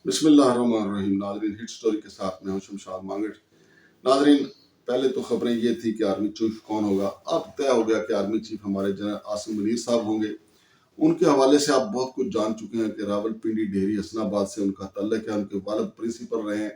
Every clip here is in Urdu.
بسم اللہ الرحمن الرحیم. ناظرین، ہٹ سٹوری کے ساتھ میں ہوں شمشاد مانگٹ. ناظرین، پہلے تو خبریں یہ تھی کہ آرمی چیف کون ہوگا. اب طے ہو گیا کہ آرمی چیف ہمارے جنرل عاصم منیر صاحب ہوں گے. ان کے حوالے سے آپ بہت کچھ جان چکے ہیں کہ راول پنڈی ڈیری حسن آباد سے ان کا تعلق ہے. ان کے والد پرنسپل رہے ہیں.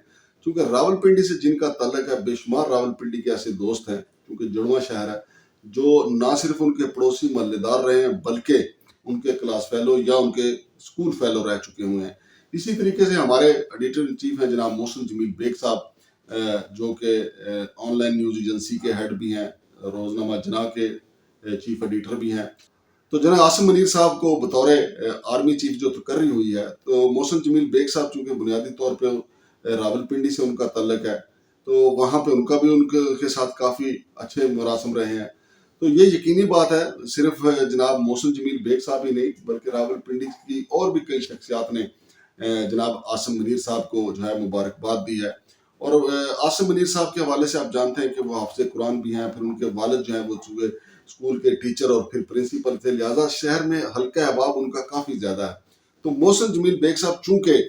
چونکہ راول پنڈی سے جن کا تعلق ہے، بے شمار راول پنڈی کے ایسے دوست ہیں، چونکہ جڑواں شہر ہے، جو نہ صرف ان کے پڑوسی محلے دار رہے ہیں بلکہ ان کے کلاس فیلو یا ان کے اسکول فیلو رہ چکے ہوئے ہیں. اسی طریقے سے ہمارے ایڈیٹر ان چیف ہیں جناب محسن جمیل بیگ صاحب، جو کہ آن لائن نیوز ایجنسی کے ہیڈ بھی ہیں، روزنامہ جناح کے چیف ایڈیٹر بھی ہیں. تو جناب عاصم منیر صاحب کو بطور آرمی چیف جو تقرری ہوئی ہے، تو محسن جمیل بیگ صاحب چونکہ بنیادی طور پہ راول پنڈی سے ان کا تعلق ہے، تو وہاں پہ ان کا بھی ان کے ساتھ کافی اچھے مراسم رہے ہیں. تو یہ یقینی بات ہے، صرف جناب محسن جمیل بیگ صاحب ہی نہیں بلکہ راول پنڈی کی اور بھی کئی شخصیات نے جناب عاصم منیر صاحب کو جو ہے مبارکباد دی ہے. اور عاصم منیر صاحب کے حوالے سے آپ جانتے ہیں کہ وہ حافظ قرآن بھی ہیں. پھر ان کے والد جو ہیں وہ چونکہ اسکول کے ٹیچر اور پھر پرنسپل تھے، لہٰذا شہر میں حلقہ احباب ان کا کافی زیادہ ہے. تو محسن جمیل بیگ صاحب چونکہ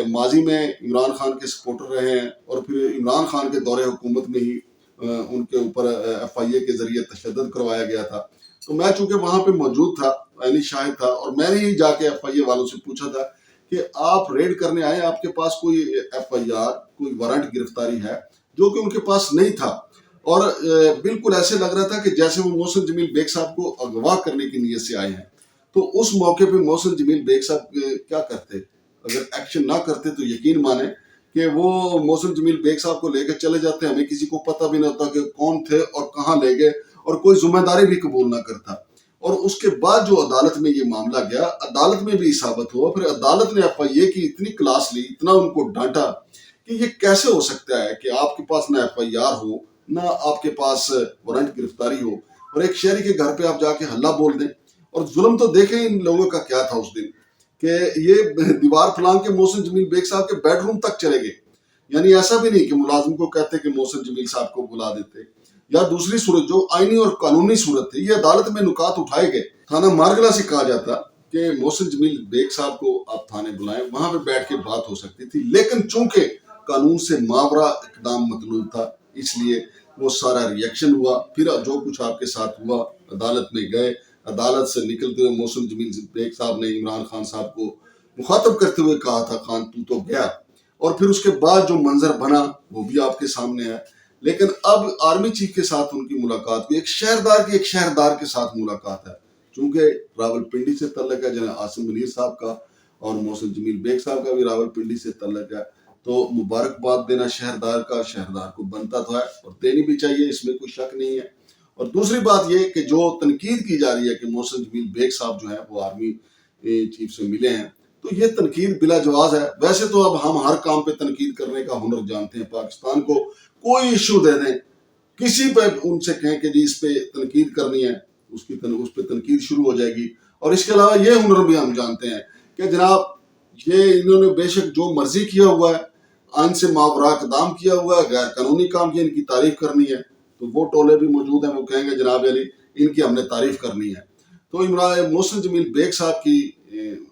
ماضی میں عمران خان کے سپورٹر رہے ہیں اور پھر عمران خان کے دور حکومت میں ہی ان کے اوپر ایف آئی اے کے ذریعے تشدد کروایا گیا تھا. تو میں چونکہ وہاں پہ موجود تھا، عینی شاہد تھا، اور میں نے ہی جا کے ایف آئی اے والوں سے پوچھا تھا کہ آپ ریڈ کرنے آئے، آپ کے پاس کوئی ایف آئی آر، کوئی وارنٹ گرفتاری ہے؟ جو کہ ان کے پاس نہیں تھا. اور بالکل ایسے لگ رہا تھا کہ جیسے وہ محسن جمیل بیگ صاحب کو اغوا کرنے کی نیت سے آئے ہیں. تو اس موقع پہ محسن جمیل بیگ صاحب کیا کرتے؟ اگر ایکشن نہ کرتے تو یقین مانیں کہ وہ محسن جمیل بیگ صاحب کو لے کے چلے جاتے. ہمیں کسی کو پتہ بھی نہ ہوتا کہ کون تھے اور کہاں لے گئے، اور کوئی ذمہ داری بھی قبول نہ کرتا. اور اس کے بعد جو عدالت میں یہ معاملہ گیا، عدالت میں بھی ثابت ہوا، پھر عدالت نے ایف آئی اے کی اتنی کلاس لی، اتنا ان کو ڈانٹا کہ یہ کیسے ہو سکتا ہے کہ آپ کے پاس نہ ایف آئی آر ہو، نہ آپ کے پاس وارنٹ گرفتاری ہو، اور ایک شہری کے گھر پہ آپ جا کے ہلہ بول دیں. اور ظلم تو دیکھیں ان لوگوں کا کیا تھا اس دن، کہ یہ دیوار پھلانگ کے محسن جمیل بیگ صاحب کے بیڈ روم تک چلے گئے. یعنی ایسا بھی نہیں کہ ملازم کو کہتے کہ محسن جمیل صاحب کو بلا دیتے. یا دوسری صورت جو آئینی اور قانونی صورت تھی، یہ عدالت میں نکات اٹھائے گئے. تھانہ مارگلہ سے کہا جاتا کہ محسن جمیل بیگ صاحب کو آپ تھانے بلائیں، وہاں پہ بیٹھ کے بات ہو سکتی تھی. لیکن چونکہ قانون سے ماورا اقدام مطلوب تھا، اس لیے وہ سارا ریئیکشن ہوا. پھر جو کچھ آپ کے ساتھ ہوا، عدالت میں گئے. عدالت سے نکلتے ہوئے محسن جمیل بیگ صاحب نے عمران خان صاحب کو مخاطب کرتے ہوئے کہا تھا، خان تو گیا. اور پھر اس کے بعد جو منظر بنا وہ بھی آپ کے سامنے ہے. لیکن اب آرمی چیف کے ساتھ ان کی ملاقات ہوئی، ایک شہردار کے ساتھ ملاقات ہے. چونکہ راول پنڈی سے تعلق ہے جناب عاصم منیر صاحب کا، اور محسن جمیل بیگ صاحب کا بھی راول پنڈی سے تعلق ہے، تو مبارکباد دینا شہردار کو بنتا تو ہے اور دینی بھی چاہیے، اس میں کوئی شک نہیں ہے. اور دوسری بات یہ کہ جو تنقید کی جا رہی ہے کہ محسن جمیل بیگ صاحب جو ہیں وہ آرمی چیف سے ملے ہیں، تو یہ تنقید بلا جواز ہے. ویسے تو اب ہم ہر کام پہ تنقید کرنے کا ہنر جانتے ہیں. پاکستان کو کوئی ایشو دے دیں، کسی پہ ان سے کہیں کہ جی اس پہ تنقید کرنی ہے، اس پہ تنقید شروع ہو جائے گی. اور اس کے علاوہ یہ ہنر بھی ہم جانتے ہیں کہ جناب یہ انہوں نے بے شک جو مرضی کیا ہوا ہے، آئین سے ماورا اقدام کیا ہوا ہے، غیر قانونی کام کیا، ان کی تعریف کرنی ہے تو وہ ٹولے بھی موجود ہیں، وہ کہیں گے جناب علی ان کی ہم نے تعریف کرنی ہے. تو محسن جمیل بیگ صاحب کی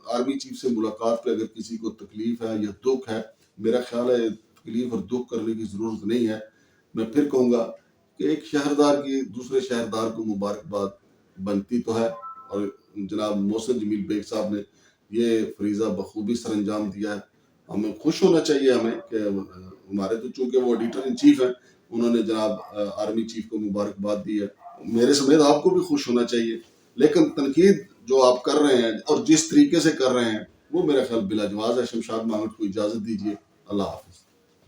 آرمی چیف سے ملاقات پہ اگر کسی کو تکلیف ہے یا دکھ ہے، میرا خیال ہے تکلیف اور دکھ کرنے کی ضرورت نہیں ہے. میں پھر کہوں گا کہ ایک شہردار کی دوسرے شہردار کو مبارکباد بنتی تو ہے، اور جناب محسن جمیل بیگ صاحب نے یہ فریضہ بخوبی سر انجام دیا ہے. ہمیں خوش ہونا چاہیے کہ ہمارے تو چونکہ وہ ایڈیٹر ان چیف ہیں، انہوں نے جناب آرمی چیف کو مبارکباد دی ہے. میرے سمیت آپ کو بھی خوش ہونا چاہیے. لیکن تنقید جو آپ کر رہے ہیں اور جس طریقے سے کر رہے ہیں وہ میرا خیال بلا جواز ہے. شمشاد مانگٹ کو اجازت دیجیے. اللہ حافظ.